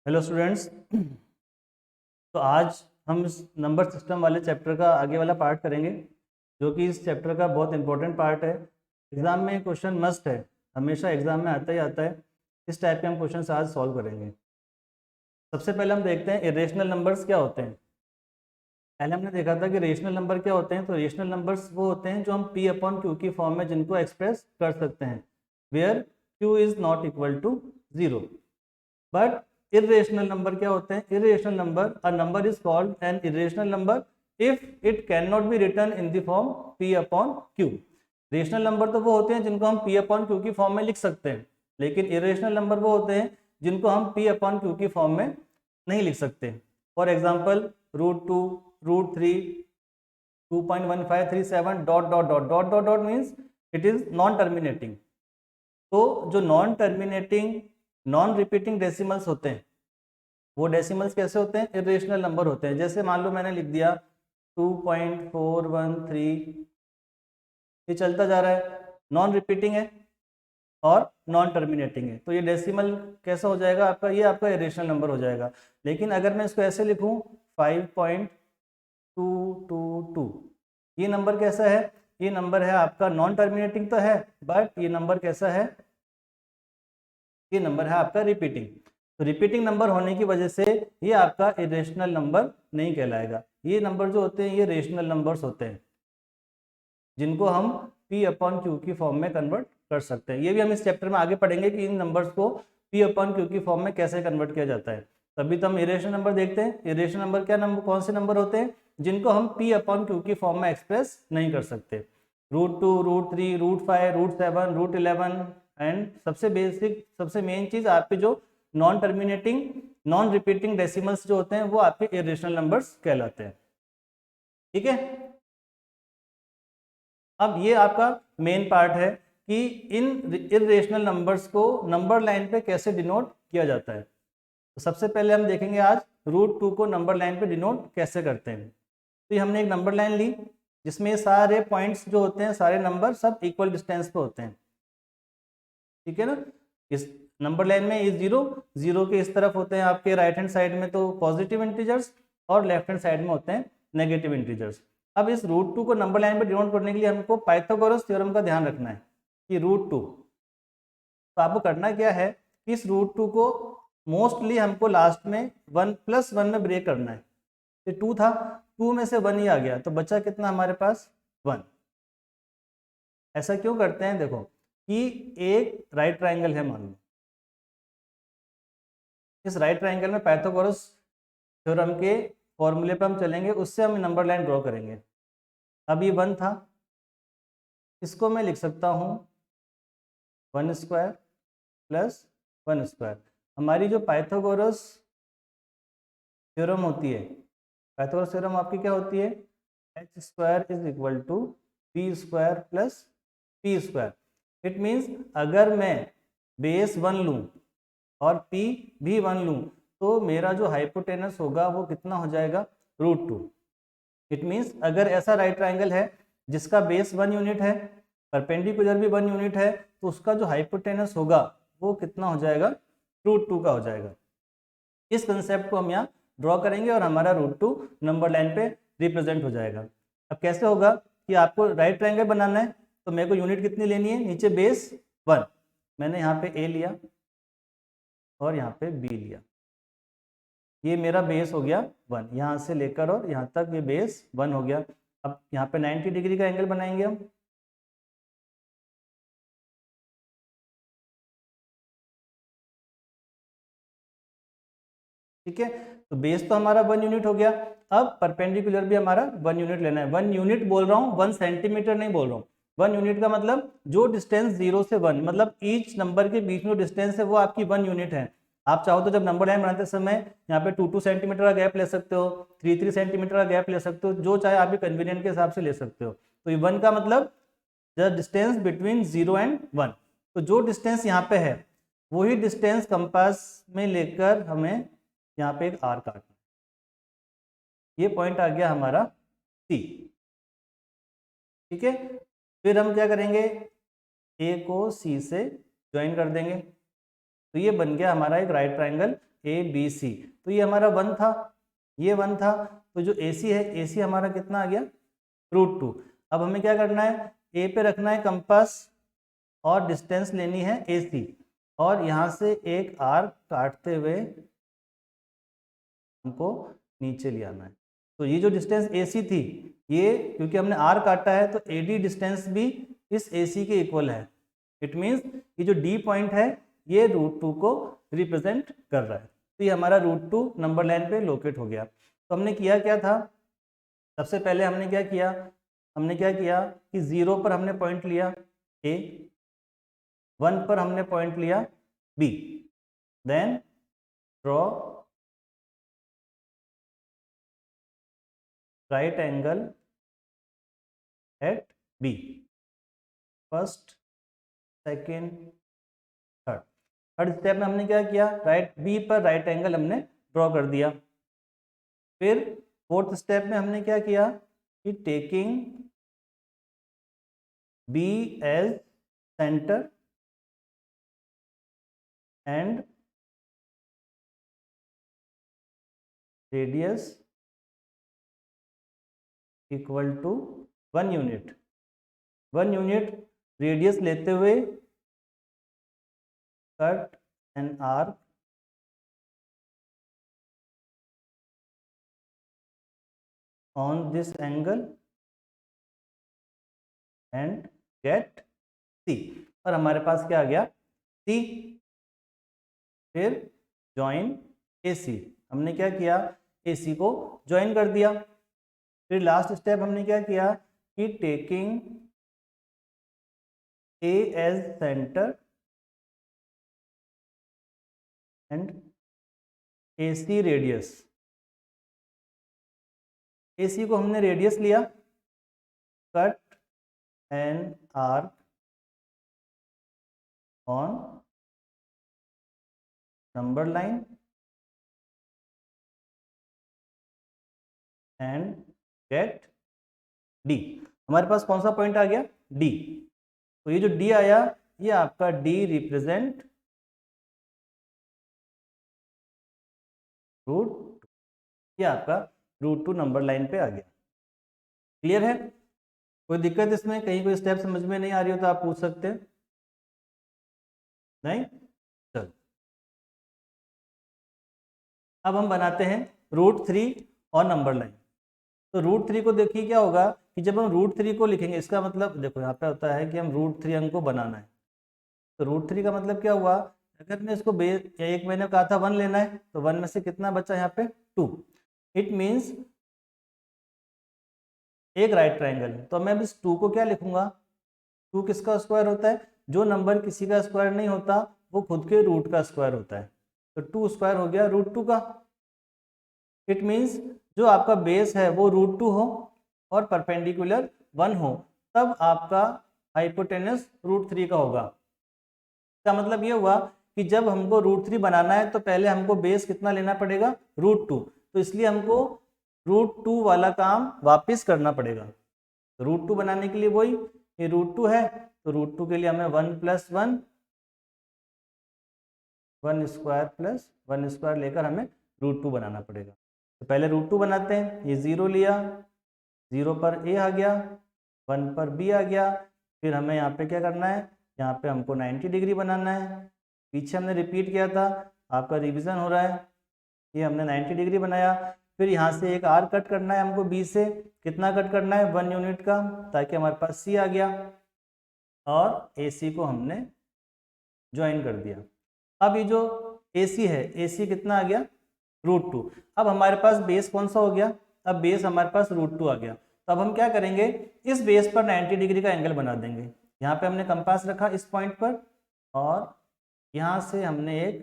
Hello students. तो आज हम इस नंबर सिस्टम वाले चैप्टर का आगे वाला पार्ट करेंगे, जो कि इस चैप्टर का बहुत इंपॉर्टेंट पार्ट है। एग्जाम में क्वेश्चन मस्ट है, हमेशा एग्जाम में आता ही आता है। इस टाइप के हम क्वेश्चन आज सॉल्व करेंगे। सबसे पहले हम देखते हैं इरेशनल नंबर्स क्या होते हैं। पहले हमने देखा था कि रेशनल नंबर क्या होते हैं। तो रेशनल नंबर्स वो होते हैं जो हम पी अपॉन क्यू की फॉर्म में जिनको एक्सप्रेस कर सकते हैं, where q is not equal to zero. But irrational number क्या होते हैं? irrational number, a number is called an irrational number if it can not be written in the form p upon q। Rational number तो वो होते हैं जिनको हम p upon q की फॉर्म में लिख सकते हैं, लेकिन irrational नंबर वो होते हैं जिनको हम p अपॉन q की फॉर्म में नहीं लिख सकते। For example √2, √3, 2.1537 dot dot dot dot dot dot means it is non terminating. तो जो non terminating non repeating decimals होते हैं, वो डेसिमल्स कैसे होते हैं? इरेशनल नंबर होते हैं। जैसे मान लो मैंने लिख दिया 2.413, ये चलता जा रहा है, नॉन रिपीटिंग है और नॉन टर्मिनेटिंग है, तो ये डेसिमल कैसा हो जाएगा आपका? ये आपका इरेशनल नंबर हो जाएगा। लेकिन अगर मैं इसको ऐसे लिखूं 5.222, ये नंबर कैसा है? ये नंबर है आपका नॉन टर्मिनेटिंग तो है, बट ये नंबर कैसा है? ये नंबर है आपका रिपीटिंग। तो रिपीटिंग नंबर होने की वजह से ये आपका इरेशनल नंबर नहीं कहलाएगा। ये नंबर जो होते हैं ये रेशनल नंबर्स होते हैं, जिनको हम p अपॉन क्यू की फॉर्म में कन्वर्ट कर सकते हैं। ये भी हम इस चैप्टर में आगे पढ़ेंगे कि इन नंबर्स को p अपॉन क्यू की फॉर्म में कैसे कन्वर्ट किया जाता है। तभी तो हम इरेशनल नंबर देखते हैं। इरेशनल नंबर क्या नंबर, कौन से नंबर होते हैं जिनको हम p अपॉन क्यू की फॉर्म में एक्सप्रेस नहीं कर सकते? √2, √3, √5, √7, √11 एंड सबसे बेसिक सबसे मेन चीज आपके जो non terminating non repeating decimals जो होते हैं वो आपके इरेशनल नंबर्स कहलाते हैं। ठीक है, अब ये आपका मेन पार्ट है कि इन इरेशनल नंबर्स को नंबर लाइन पे कैसे डिनोट किया जाता है। तो सबसे पहले हम देखेंगे आज √2 को नंबर लाइन पे डिनोट कैसे करते हैं। तो ये हमने एक नंबर लाइन ली जिसमें सारे पॉइंट्स जो होते हैं, सारे नंबर सब इक्वल डिस्टेंस पे होते हैं। ठीक है ना। इस नंबर लाइन में ये जीरो जीरो के इस तरफ होते हैं आपके राइट हैंड साइड में तो पॉजिटिव इंटीजर्स, और लेफ्ट हैंड साइड में होते हैं नेगेटिव इंटीजर्स। अब इस √2 को नंबर लाइन पे डिनोट करने के लिए हमको पाइथागोरस थ्योरम का ध्यान रखना है कि √2, तो आपको करना क्या है कि इस √2 को मोस्टली हमको लास्ट में 1+1 में ब्रेक करना है। ये 2 था, 2 में से 1 ही आ गया, तो बचा कितना हमारे पास? 1। ऐसा क्यों करते हैं? देखो कि एक राइट ट्राइंगल है मान लो, इस राइट ट्राइंगल में पाइथागोरस थ्योरम के फॉर्मूले पे हम चलेंगे, उससे हम नंबर लाइन ड्रॉ करेंगे। अब ये 1 था, इसको मैं लिख सकता हूँ 1² + 1²। हमारी जो पाइथागोरस थ्योरम होती है, पाइथागोरस थ्योरम आपकी क्या होती है? h² = b² + p²। It means अगर मैं बेस 1 लूँ और p भी 1 लूँ तो मेरा जो हाइपोटेनस होगा वो कितना हो जाएगा? √2। इट मीन्स अगर ऐसा राइट ट्राइंगल है जिसका बेस 1 यूनिट है, परपेंडिकुलर भी 1 यूनिट है, तो उसका जो हाइपोटेनस होगा वो कितना हो जाएगा? √2 का हो जाएगा। इस कंसेप्ट को हम यहाँ ड्रॉ करेंगे और हमारा √2 नंबर लाइन पे रिप्रेजेंट हो जाएगा। अब कैसे होगा कि आपको राइट ट्राइंगल बनाना है, तो मेरे को यूनिट कितनी लेनी है? नीचे बेस 1, मैंने यहाँ पे a लिया और यहाँ पे b लिया, ये मेरा बेस हो गया 1, यहाँ से लेकर और यहाँ तक ये बेस 1 हो गया। अब यहाँ पे 90 डिग्री का एंगल बनाएंगे हम। ठीक है, तो बेस तो हमारा 1 यूनिट हो गया। अब परपेंडिकुलर भी हमारा 1 यूनिट लेना है। 1 यूनिट बोल रहा हूँ, 1 सेंटीमीटर नहीं बोल रहा हूँ। 1 यूनिट का मतलब जो डिस्टेंस 0 से 1, मतलब ईच नंबर के बीच में डिस्टेंस है वो आपकी 1 यूनिट है। आप चाहो तो जब नंबर लाइन बनाते समय यहाँ पे 2 सेंटीमीटर का गैप ले सकते हो, 3 सेंटीमीटर का गैप ले सकते हो, जो चाहे आपके कन्वीनियंट के हिसाब से ले सकते हो। तो ये 1 का मतलब द डिस्टेंस बिटवीन 0 एंड 1। तो जो डिस्टेंस यहाँ पे है वही डिस्टेंस कंपास में लेकर हमें यहाँ पे एक आर काटना। ये पॉइंट आ गया हमारा सी। ठीक है, फिर हम क्या करेंगे? ए को सी से ज्वाइन कर देंगे, तो ये बन गया हमारा एक राइट ट्राइंगल ABC, तो ये हमारा 1 था, ये 1 था, तो जो AC है AC हमारा कितना आ गया √2। अब हमें क्या करना है, A पे रखना है कंपास और डिस्टेंस लेनी है AC, और यहाँ से एक आर्क काटते हुए हमको नीचे ले आना है। तो ये जो डिस्टेंस AC थी, ये क्योंकि हमने आर काटा है तो AD डिस्टेंस भी इस AC के इक्वल है। इट मीन्स ये जो D पॉइंट है ये √2 को रिप्रेजेंट कर रहा है। तो ये हमारा √2 नंबर लाइन पे लोकेट हो गया। तो हमने किया क्या था, सबसे पहले हमने क्या किया कि 0 पर हमने पॉइंट लिया A, 1 पर हमने पॉइंट लिया B, then draw right angle at B, first second third step में हमने क्या किया, B पर राइट एंगल हमने ड्रॉ कर दिया। फिर फोर्थ स्टेप में हमने क्या किया कि taking B as centre and radius equal to 1 unit, 1 unit radius लेते हुए cut an arc on this angle and get C, और हमारे पास क्या आ गया C। फिर ज्वाइन AC, हमने क्या किया AC को ज्वाइन कर दिया। फिर लास्ट स्टेप हमने क्या किया कि taking A as centre and AC radius, AC को हमने रेडियस लिया, cut an arc on number line and get D। हमारे पास कौन सा पॉइंट आ गया D, तो ये जो D आया ये आपका D रिप्रेजेंट √2, ये आपका √2 नंबर लाइन पे आ गया। क्लियर है, कोई दिक्कत इसमें, कहीं कोई स्टेप समझ में नहीं आ रही हो तो आप पूछ सकते हैं, नहीं? चलो अब हम बनाते हैं √3 और नंबर लाइन। तो √3 को देखिए क्या होगा कि जब हम √3 को लिखेंगे, इसका मतलब देखो यहाँ पे होता है कि हम √3 अंक को बनाना है। तो √3 का मतलब क्या हुआ, अगर मैं इसको एक मैंने कहा था 1 लेना है, तो 1 में से कितना बचा यहाँ पे 2। इट मीन्स एक राइट ट्राइंगल है, तो मैं इस 2 को क्या लिखूंगा, 2 किसका स्क्वायर होता है, जो नंबर किसी का स्क्वायर नहीं होता वो खुद के रूट का स्क्वायर होता है। तो 2 स्क्वायर हो गया √2 का। इट मीन्स जो आपका बेस है वो √2 हो और परपेंडिकुलर 1 हो, तब आपका हाइपोटेनस √3 का होगा। इसका मतलब ये हुआ कि जब हमको √3 बनाना है तो पहले हमको बेस कितना लेना पड़ेगा √2, तो इसलिए हमको √2 वाला काम वापिस करना पड़ेगा। तो √2 बनाने के लिए वही, ये √2 है तो √2 के लिए हमें 1 + 1 1 स्क्वायर प्लस 1 स्क्वायर लेकर हमें √2 बनाना पड़ेगा। तो पहले √2 बनाते हैं, ये 0 लिया, 0 पर A आ गया, 1 पर B आ गया। फिर हमें यहाँ पे क्या करना है, यहाँ पे हमको 90 डिग्री बनाना है। पीछे हमने रिपीट किया था, आपका रिवीजन हो रहा है, ये हमने 90 डिग्री बनाया। फिर यहाँ से एक आर कट करना है हमको B से, कितना कट करना है 1 यूनिट का, ताकि हमारे पास C आ गया, और AC को हमने ज्वाइन कर दिया। अब ये जो AC है, AC कितना आ गया √2। अब हमारे पास बेस कौन सा हो गया, अब बेस हमारे पास √2 आ गया। तो अब हम क्या करेंगे, इस बेस पर 90 डिग्री का एंगल बना देंगे। यहाँ पे हमने कंपास रखा इस पॉइंट पर, और यहाँ से हमने एक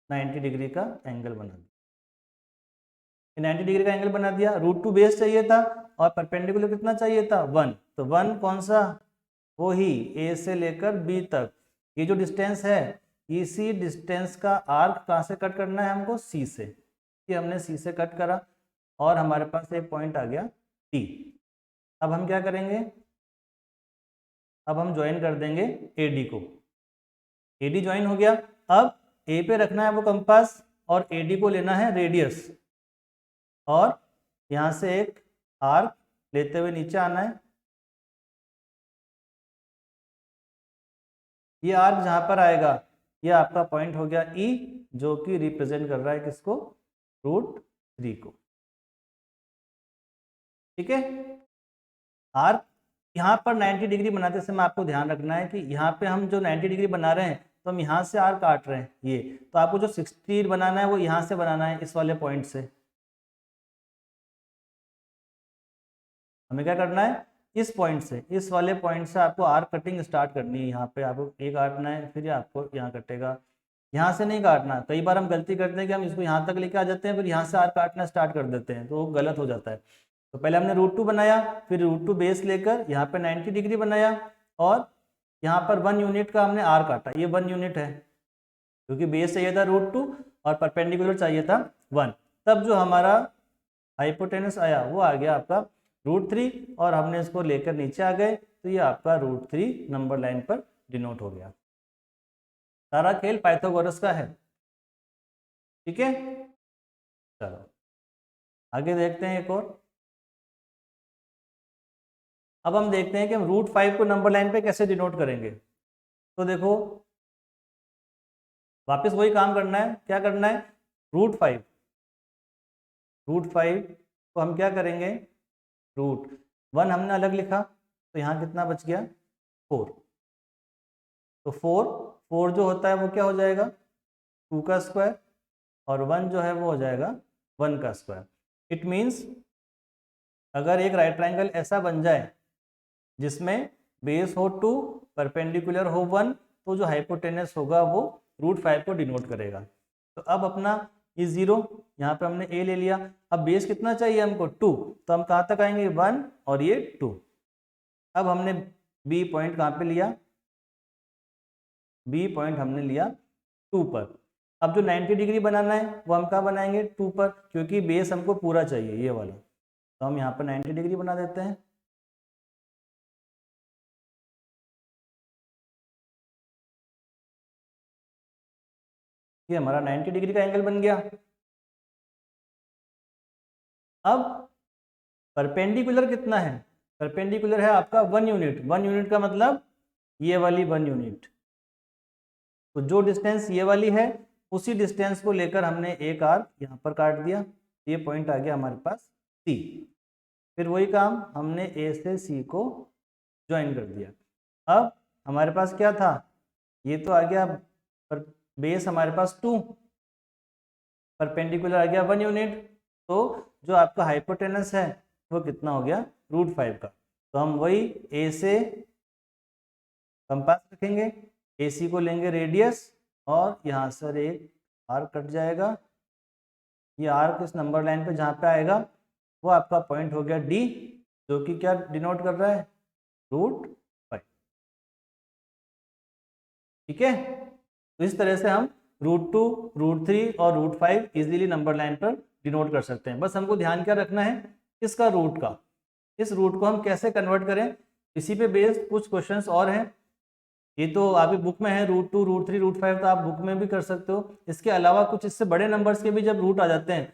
90 डिग्री का एंगल बना दिया। 90 डिग्री का एंगल बना दिया, √2 बेस चाहिए था और परपेंडिकुलर कितना चाहिए था 1, तो 1 कौन सा, वो ही A से लेकर B तक। ये जो डिस्टेंस है, इसी डिस्टेंस का आर्क कहाँ से कट करना है हमको, C से। ये हमने C से कट करा और हमारे पास एक पॉइंट आ गया T। अब हम क्या करेंगे, अब हम ज्वाइन कर देंगे AD को। AD ज्वाइन हो गया। अब ए पे रखना है वो कंपास और AD को लेना है रेडियस, और यहाँ से एक आर्क लेते हुए नीचे आना है। ये आर्क जहाँ पर आएगा ये आपका पॉइंट हो गया E, जो कि रिप्रेजेंट कर रहा है किसको, √3 को। ठीक है, आर्क यहाँ पर 90 डिग्री बनाते समय आपको ध्यान रखना है कि यहाँ पे हम जो 90 डिग्री बना रहे हैं तो हम यहाँ से आर्क काट रहे हैं ये, तो आपको जो 60 बनाना है वो यहाँ से बनाना है, इस वाले पॉइंट से। हमें क्या करना है, इस पॉइंट से, इस वाले पॉइंट से आपको आर्क कटिंग स्टार्ट करनी है। यहाँ पे आपको एक काटना है, फिर ये आपको यहाँ कटेगा, यहाँ से नहीं काटना। कई बार हम गलती करते हैं कि हम इसको यहाँ तक लेके आ जाते हैं, फिर यहाँ से आर्क काटना स्टार्ट कर देते हैं, तो वो गलत हो जाता है। तो पहले हमने √2 बनाया, फिर √2 बेस लेकर यहाँ पे 90 डिग्री बनाया, और यहाँ पर 1 यूनिट का हमने आर काटा, ये 1 यूनिट है, क्योंकि बेस चाहिए था √2 और परपेंडिकुलर चाहिए था 1। तब जो हमारा हाइपोटेनस आया वो आ गया आपका √3, और हमने इसको लेकर नीचे आ गए, तो ये आपका √3 नंबर लाइन पर डिनोट हो गया। सारा खेल पाइथागोरस का है। ठीक है, चलो आगे देखते हैं एक और। अब हम देखते हैं कि हम √5 को नंबर लाइन पे कैसे डिनोट करेंगे। तो देखो, वापस वही काम करना है। क्या करना है, √5 को हम क्या करेंगे, √1 हमने अलग लिखा, तो यहाँ कितना बच गया, 4। तो 4 जो होता है वो क्या हो जाएगा, 2 का स्क्वायर, और 1 जो है वो हो जाएगा 1 का स्क्वायर। इट मीन्स अगर एक राइट ट्रायंगल ऐसा बन जाए जिसमें बेस हो 2, परपेंडिकुलर हो 1, तो जो हाइपोटेनस होगा वो √5 को डिनोट करेगा। तो अब अपना ये 0, यहाँ पे हमने a ले लिया। अब बेस कितना चाहिए हमको, 2, तो हम कहाँ तक आएंगे, 1 और ये 2। अब हमने B पॉइंट कहाँ पे लिया, B पॉइंट हमने लिया 2 पर। अब जो 90 डिग्री बनाना है वो हम कहाँ बनाएंगे, 2 पर, क्योंकि बेस हमको पूरा चाहिए ये वाला, तो हम यहाँ पर 90 डिग्री बना देते हैं। ये हमारा 90 डिग्री का एंगल बन गया। अब परपेंडिकुलर कितना है, परपेंडिकुलर है आपका 1 यूनिट। 1 यूनिट का मतलब ये वाली 1 यूनिट। तो जो डिस्टेंस ये वाली है उसी डिस्टेंस को लेकर हमने एक आर्क यहाँ पर काट दिया, ये पॉइंट आ गया हमारे पास C। फिर वही काम हमने A से C को ज्वाइन कर दिया। अब हमारे पास क्या था, ये तो आ गया पर बेस हमारे पास 2, परपेंडिकुलर आ गया 1 यूनिट, तो जो आपका हाइपोटेनस है वो कितना हो गया, √5 का। तो हम वही A से कंपास रखेंगे, AC को लेंगे रेडियस, और यहाँ से एक आर्क कट जाएगा। ये आर्क इस नंबर लाइन पे जहाँ पे आएगा वो आपका पॉइंट हो गया D, जो कि क्या डिनोट कर रहा है, √5। ठीक है, तो इस तरह से हम √2, √3 और √5 इजीली नंबर लाइन पर डिनोट कर सकते हैं। बस हमको ध्यान क्या रखना है, इसका रूट का, इस रूट को हम कैसे कन्वर्ट करें, इसी पे बेस्ड कुछ क्वेश्चंस और हैं। ये तो आपकी बुक में है √2, √3, √5, तो आप बुक में भी कर सकते हो। इसके अलावा कुछ इससे बड़े नंबर्स के भी जब रूट आ जाते हैं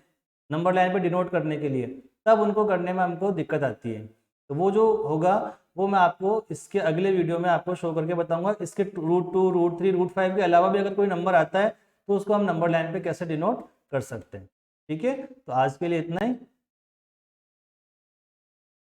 नंबर लाइन पे डिनोट करने के लिए, तब उनको करने में हमको दिक्कत आती है। तो वो जो होगा वो मैं आपको इसके अगले वीडियो में आपको शो करके बताऊंगा। इसके √2, √3, √5 के अलावा भी अगर कोई नंबर आता है तो उसको हम नंबर लाइन पे कैसे डिनोट कर सकते हैं। ठीक है, तो आज के लिए इतना ही।